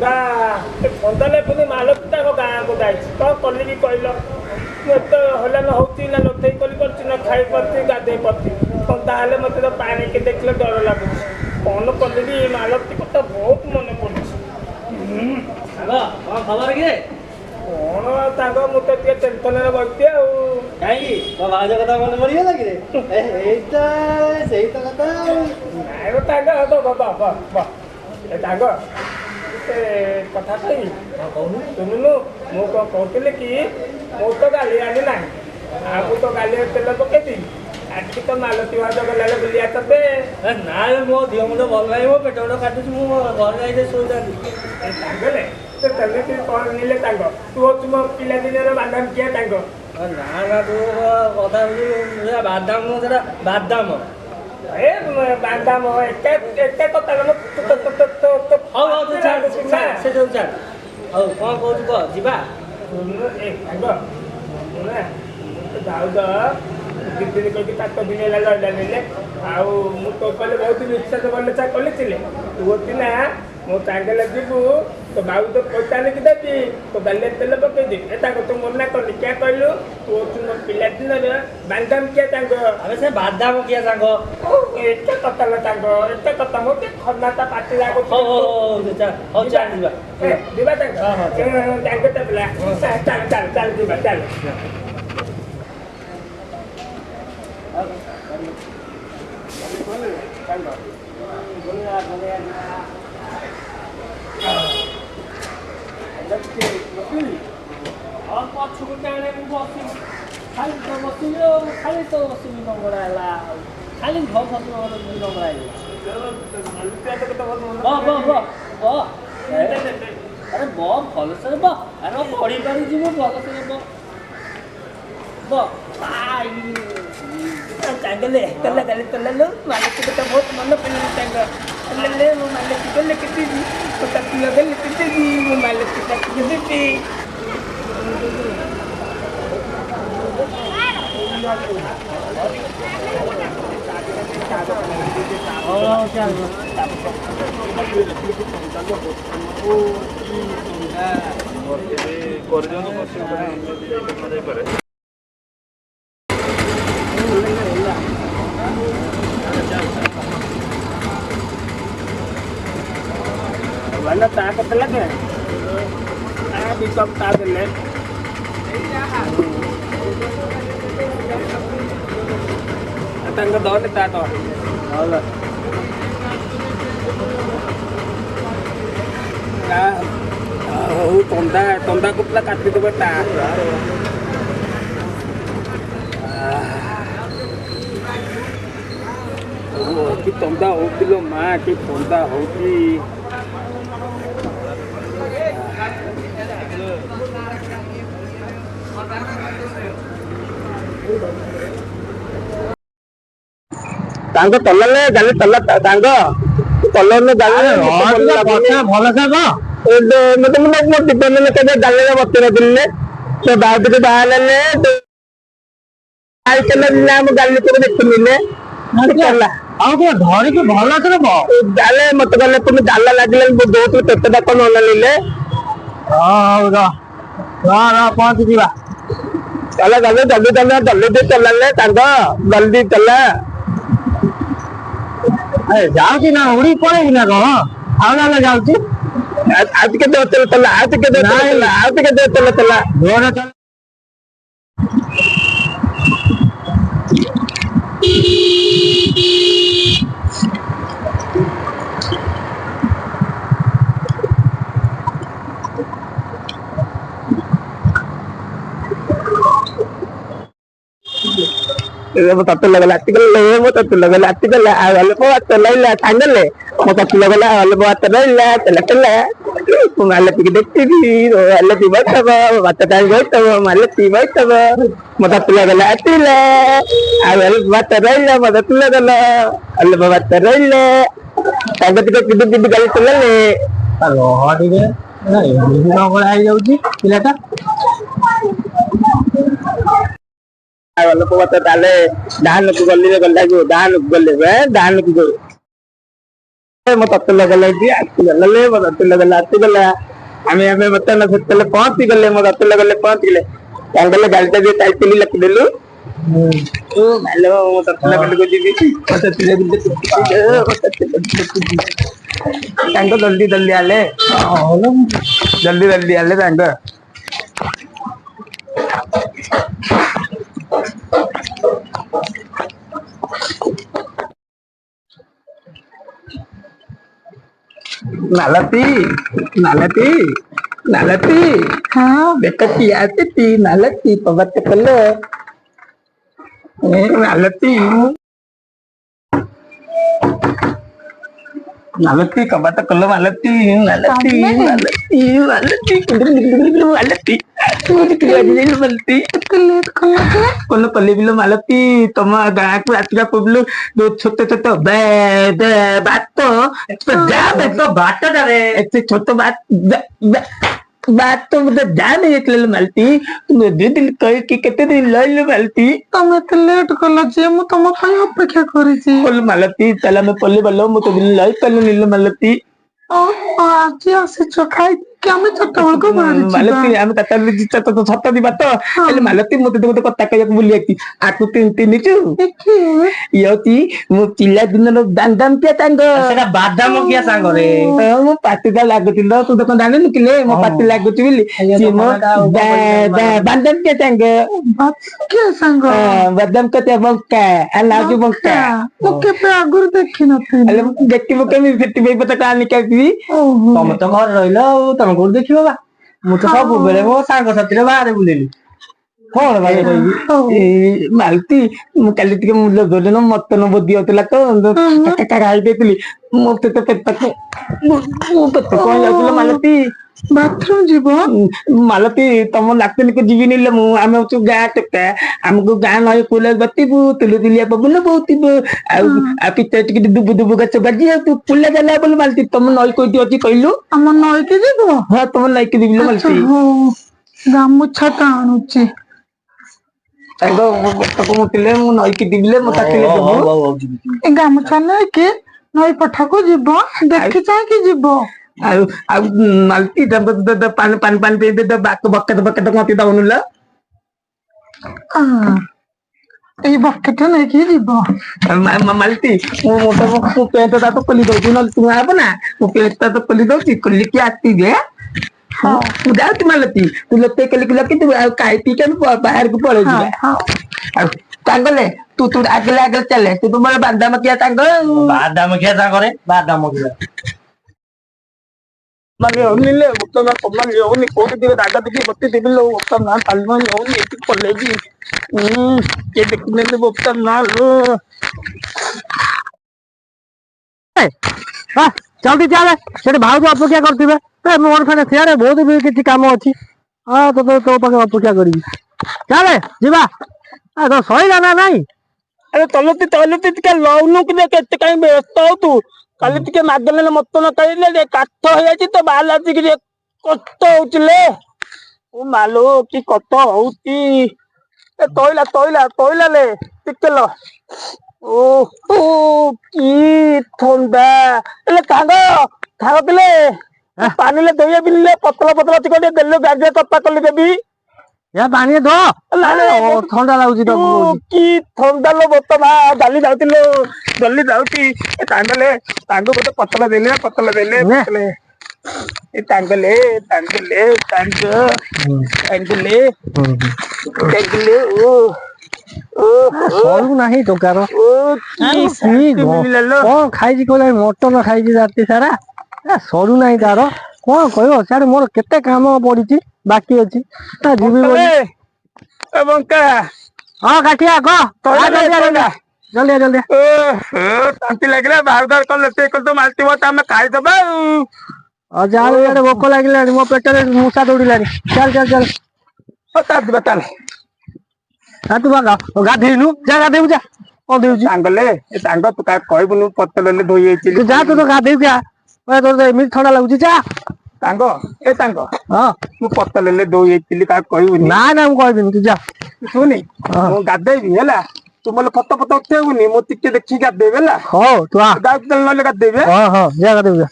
पंदा पंदाले पुनी मालती गाँ को जाए कौन कली भी कहल मत हलन होती ना नथई कली करती ना खाई पार्टी गाधे पार्टी पंदा हेले मत तो पानी के देखले डर लगुच कौन कली भी मालती को तो बहुत मन पड़े खबर किए कौन मुझे टे टेनसन बसती कहीं भाज कथा मन पड़गला कि कथा कही सुनुनु मु कहती कि मु तो गाली आनी ना आपको तो गाली तेल पकई आज तो मालती भाज गला बुलिया तबे ना मो दिह मुझे भल ना मो पेट मुझे काटुची घर जाइए शोले तमें कौन निले तू हूँ मो पिला दिन बादाम किया ना ना तू कथा बादाम नुह बादाम ए बादाम एके कथा से जो छाड़ हौ कौन कहू कह जीवा जाऊ दिन कहीं 7 दिन है लड़ला नेले आउ तो कहले बहुत विश्वास कले कले तू होती ना मो सांगे जीवु तो बाबू तो पैसा नहीं देती तो गले तेल पकई तो मना कली क्या कहलु तू मो पिला दिन बादाम किया अरे से बादाम किया सांग एत कथा एत कथा मो खन्नाता पाटी लागो जीवा तो पिला चल चल चल जीवा चल खाली तो बस नंगड़ा खाली घर सब नंगड़ा अरे भल से अरे पढ़ी पारि जी भल से चांगले तल्ला गले तल्ला लो मालती को तो बहुत मन पड़े चांगा तल्ले वो मालती को लेके दी तो तक लगे लेके दी वो मालती तक दी वाला ताकत लगे भी सब ताकत ले तंग दौड़ लेता तो तंदा कुपला काटी दो बेटा कि तंदा होती माँ कि तंदा होती तांगो तल्ले गाली तल्ला तांगो तल्ले गाली भल से मत मो टिपन ने केबे गाली बत्ती नथिले तो बाबू के बाहले तो आई केले नाम गाली को देखिले चला आउ के धरि के भल से गाले मत गले तुम गाला लागले बहुत पेट डाक न लेले हां रा पहुंच जीवा चला गले जल्दी चलले तांगो जल्दी चला जाऊ कि ना उड़ी पड़े कि ना कह आउला जाऊ आज के दो चल आज के दो चला जोर चल तत्व लगला आर्टिकल अल्प लैला सांगले मो तत्व लगला अल्प लैला चला मालती की देखती मालती बैठब बात टाइम बैठब मालती बैठब मो तत्व लगला आटिले अल्प बात रही मो तत्व लगला अल्प बात रही ताकत के किड किड गाड़ी चलले पिलाटा लोक बात डाल को गली गला डाल को गले डाल को ମୋ ତତେ ଲଗେଇଲା ଆସିଗଲେ ମୋ ତତେ ଲଗେଇଲା ଆସିଗଲା ଆମେ ଆମେ ବର୍ତ୍ତମାନ ସେତେବେଳେ ପହଞ୍ଚି ଗଲେ ମୋ ତତେ ଲଗେଇଲେ ପହଞ୍ଚିଲେ ତାଙ୍ଗଲେ ଗାଡିଟା ବି ଚାଲିଥିଲି ଲେଖିଦେଲୁ ମାଲୋ ମୋ ତତେ ଲଗେଇଲେ ଯିବି ତାଙ୍କ ଜଲ୍ଦି ଜଲ୍ଦି ଆଲେ ଜଲ୍ଦି ଜଲ୍ଦି ଆଲେ ତାଙ୍କ नालती नालती नालती हाँ बेकती आती थी नालती पवत कल नालती नालती कबत कल नालती नालती नालती नालती नालती मलती कल कली बिलो मालती तुम गाँ को आतिका पुबलू दो छोटे छोटे बात तो जा तो बात ऐसे छोटे बात तो मतलब जाने એટલે માલતી તું દે દિલ કઈ કે કેતે દિન લઈ લે માલતી તમે તો લેટ કલા જે હું તમ ପାଇଁ ଅପେକ୍ଷା କରିଛି બોલ માલતી તલા મે પલ્લી બલ્લો હું તો દિલ લઈ કલ નીલ માલતી आज ଆସିଛ ଖାଇ ଆମେ ଛୋଟବେଳ କୁ ମାଲତୀ ଆମେ କତାଲି ଜିତ ତ ଛତା ଦିବା ତ ହେଲେ ମାଲତୀ ମତେ ଗୋଟେ କଥା କହିବାକୁ ଭୁଲି ଯାଇଥିଲି ଆକୁ ତିନିଚୁ ଇୟତି ମୁଁ ପିଲା ଦିନର ଦାଣ୍ଡାମ ପିଆ ତାଙ୍ଗ ସେଟା ବାଦାମ କିଆ ସାଙ୍ଗ ରେ ମୋ ପାଟିଟା ଲାଗୁଥିଲା ତୁ ଦେଖ ଜାଣିନୁ କିଲେ ମୋ ପାଟି ଲାଗୁଛି ବୋଲି ସିଏ ମୋ ଦାଣ୍ଡାମ ପିଆ ତାଙ୍ଗ କିଆ ସାଙ୍ଗ ବାଦାମ କେତେ ବଙ୍କା ଆଲାଜୁ ବଙ୍କା ମୁଁ କେବେ ଆଗରୁ ଦେଖିନଥିଲି ହେଲେ ମୁଁ ଦେଖିବ କେମିତି ସେଥିପାଇଁ ପତା କାନି କାଟିବି ତମେ ତ ଘରେ ରହିଲ ଆଉ ତମେ କୋଉଠି ଦେଖିବ ବା ମୁଁ ତ ସବୁବେଳେ ମୋ ସାଙ୍ଗସାଥିରେ ବାହାରେ ବୁଲିଲି କଣ ଭାଇ କହିବି ମାଲତୀ ମୁଁ କାଲି ଟିକେ ମୁଣ୍ଡ ଧରିଲ ମଟନ ବୋଦି ହଉଥିଲା ତ ଖାଇ ଦେଇଥିଲି ମତେ ତ ପେଟ କଣ ଯାଉଥିଲା ମାଲତୀ ବାଥରୁମ ଯିବ ମାଲତୀ ତମ ଲାଟିନ କୁ ଯିବିନି ମୁଁ ଆମେ ହଉଛୁ ଗାଁ ଟେକା ଆମକୁ ଗାଁ ନଈ କୂଳ ବତିବୁ ତୁଲୁତୁଲିଆ ପବନ ବହୁଥିବ ଆଉ ପିତା ଟିକେ ଦୁବୁ ଦୁବୁ ଗଛ ବାଜି ଆଉ ତୁ କୁଲା ଦେଲା ବୋଲି ମାଲତୀ ତମ ନଈ କୋଉଠି ଅଛି କହିଲୁ ଆମ ନଈକି ଯିବ ହଁ ତମ ନଈକି ଯିବି ମାଲତୀ ଗାମୁଛା ଟା ଆଣୁଛି ତାଙ୍କ ଗୋଟକୁ ମୁଟିଲେ ମୁଁ ନଈକି ଦିବିଲେ ମୋ ତାକିଲେ ଦେବୁ ଏ ଗାମୁଛା ନେଇକି ନଈ ପଠାକୁ ଯିବ ଦେଖି ଚାହିଁକି ଯିବ ଆଉ ଆଉ ମାଲତୀ ପାଣି ପାଣି ପାଣି ପିଇ ବକେଟ ବକେଟ ମତି ଦଉନୁଲ ଏଇ ବକେଟ ନେଇକି ଯିବ ମାଲତୀ ମୁଁ ପେଣ୍ଟ ଟା ତ ଖୋଲି ଦଉଛି ନହେଲେ ତୁ ହବ ନା ମୁଁ ପେଣ୍ଟ ଟା ତ ଖୋଲି ଦଉଛି ଖୋଲିକି ଆସିବେ ତୁ ଯାଉଛି ମାଲତୀ ତୁ ଲୋତେ କଲିକି ଲକି ତୁ ଆଉ ଖାଇ ପିଇକି ବାହାରକୁ ପଳେଇ ଯିବା ଆଉ ସାଙ୍ଗଲେ ତୁ ତୁ ଆଗଲେ ଆଗରେ ଚାଲେ ତୁ ତୁମର ବାଦାମ ଖିଆ ସାଙ୍ଗ ସାଙ୍ଗରେ ବାଦାମ ଖିଆ ମାନେ ଅନିଲେ ବର୍ତ୍ତମାନ ସମାନ ହଉନି କୋଉଠି ଟିକେ ଦାଦା ଦେଖି ବତି ଦେବି ଲୋ ବର୍ତ୍ତମାନ ନା ତାଲମାନ ହଉନି ଏଠି କଲେବି କିଏ ଦେଖିନେଲେ ବର୍ତ୍ତମାନ ନା ଲୋ ଜଲ୍ଦି ଚାଲେ ସେଠି ଭାଉଜ ଅପେକ୍ଷା କରିଥିବେ ମୋର ଫେରେ ସିଆଡେ ବହୁତ ବି କିଛି କାମ ଅଛି ହଁ ତୋ ପାଖେ ଅପେକ୍ଷା କରିବି ଚାଲେ ଯିବା ସଇଲା ନା ନାଇଁ ଆରେ ତଲୁତି ଟିକେ ଲଉନୁ କି କେତେ କାହିଁ ବ୍ୟସ୍ତ ହଉ ତୁ କାଲି ଟିକେ ମାଗଲେ ମଟନ ଖାଇଲେ କାଠ ହେଇଯାଇଛି ତ ବାହାରିଲା ଟିକେ କଷ୍ଟ ହଉଛି ଲେ ମାଲୋ କି କଷ୍ଟ ହଉଛି ତଇଲା ତଇଲା ତଇଲା ଲେ ଟିକେ ଲ ଓ କି ଥଣ୍ଡା ହେଲେ ସାଙ୍ଗ ଖାଅ ପିଲେ ପାଣିଲେ ଦଇଆ ବିଲେ ପତଳା ପତଳା ଟିକେ ଟିକେ ଦେଲେ ଗାଡ଼ିଆ କପା କଲି ଦେବି ପାଣି ଦ ଥଣ୍ଡା ଲାଗୁଛି କି ଥଣ୍ଡା लो ବୋତ ମା ଡାଲି ଯାଉଥିଲ ଜଲ୍ଦି ଯାଉଛି ତାଙ୍ଗଲେ ତାଙ୍କୁ ଗୋଟେ ପତଳା ଦେଲେ ତାଙ୍ଗଲେ ତାଙ୍ଗଲେ ତାଙ୍ଗ ତାଙ୍ଗଲେ ତାଙ୍ଗଲେ ସରୁ ନାହିଁ ଟଙ୍କାର କଣ ଖାଇଛି କହିଲା ମଟନ ଖାଇଛି ରାତି ସାରା ସରୁ ନାହିଁ ତାର କଣ କହିବ ସିଆଡେ ମୋର କେତେ କାମ ପଡିଛି ବାକି ଅଛି ଯିବି ବଙ୍କା ହଁ କାଠିଆ କହ ଜଲ୍ଦି ଜଲ୍ଦି ଶାନ୍ତି ଲାଗିଲା ବାହାର ବାହାର କଲେ ତ ମାଲତିବ ଆମେ ଖାଇଦବା ଆଉ ଯାହା ଇଆଡେ ଭୋକ ଲାଗିଲାଣି ମୋ ପେଟରେ ମୂଷା ଦୌଡ଼ିଲାଣି ଚାଲ ଚାଲ ଚାଲ ଯିବା ଚାଲ ତୁ ଗାଧେଇନୁ ଯା ଗାଧେଇବୁ ଯା କଣ ଦେଉଛି ସାଙ୍ଗଲେ ଏ ସାଙ୍ଗ ତୁ କାହା କହିବୁନୁ ପତଲେ ଧୋଇ ଯାଇଛି ଯା ତୁ ତ ଗାଧେଇବୁ ଯା ତୋର ଏମିତି ଥଣ୍ଡା ଲାଗୁଛି ଯା ସାଙ୍ଗ ଏ ସାଙ୍ଗ ହଁ ମୁଁ ପତଲେ ଧୋଇ ଯାଇଥିଲି କାହାକୁ କହିବୁନି ନା ନା ମୁଁ କହିବିନି ତୁ ଯା ଶୁଣି ମୁଁ ଗାଧେଇବି ହେଲା तू मोले फटो फटो उठेबुनी मो टिके देखि गाधेबे ला हो तू आ गाउत चल नले गाधेबे हाँ हाँ जा गाधेबे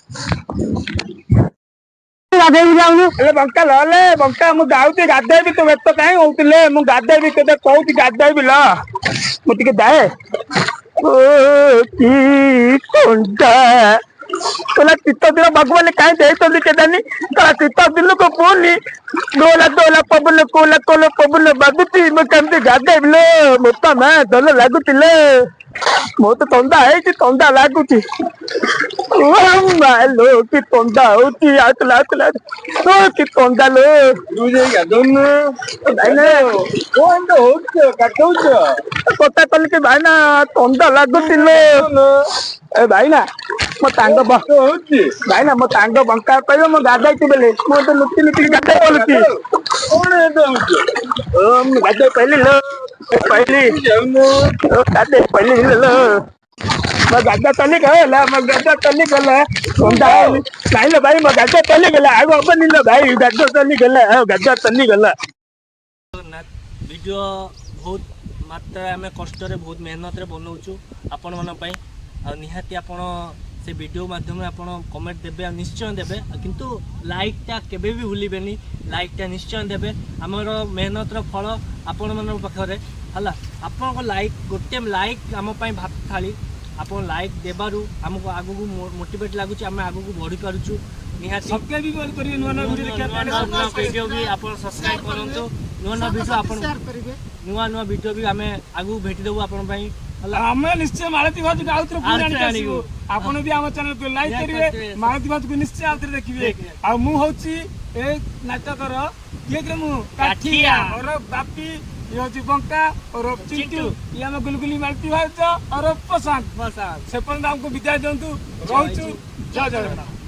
गाधेबे जाऊनु ए बंका लले बंका मु गाउती गाधेबी तू एत काई होउतिले मु गाधेबी तते कहूती गाधेबी ला मु टिके जाए ओ की कोंडा तोला चित्त दिन भगवान काहे देइतोली केदानी तोला चित्त दिन को पुनी डोला डोला पबन कोला कोला पबन बागुती म केमती गाधेबलो मोता मैं दल लागुतिले मो तो तंदा लागुची ओ मालो की तंदा होती आतला आतला ओ की तंदा लो तुझे गाधोन भाई ना कोंड होत काटौच कोता कल के भाई ना तंदा लागुतिले ए भाई ना मो तांग होती भाई ना मो तांग बंका कहयो मो गाधाई बेले मो तो नुटी नुटी गाधाई बोलती कोन एत होत ओ मो गाधाई पहले लो पहली ओ गाधाई पहले लो मैं गाधा चली गला मैं गाधा चली गला तंदा नहीं लो भाई मैं गाधा चली गला आगो अपन लो भाई गाधा चली गला गाधा चली गला वीडियो बहुत मात्रा आम कष्ट बहुत मेहनत बनाऊँ आपण मन निहाती आपण से वीडियो माध्यम आप कमेंट देवे निश्चय देवे किंतु लाइकटा केबे भी भूलिबेनी लाइकटा निश्चय देवे आमर मेहनत फल आपण मन पाखरे हला आपन लाइक गोटे लाइक आम भात थाली आप लाइक देबारु आमको आगु मोटिवेट लगुच आम आगु बढ़ी पारुछु निहाती सब्सक्राइब भी नुआ नुआ वीडियो भी आप सब्सक्राइब करंतु नुआ नुआ वीडियो आप नुआ नुआ वीडियो भी आम आगु भेटी देबु आपण पई हमें निश्चय मालती भाज को आउत्र पूरा आनिबो आपण भी हम चैनल को लाइक करिवे मालती भाज को निश्चय आउत्र देखिबे आ मु होची ए नाटकर के के मु काठिया और बापी ये होची बंका और चिंटू ये हम गुलगुली मालती भाज और प्रशांत से पर हमको विदाई दंतु रहउछु जय जगन्नाथ।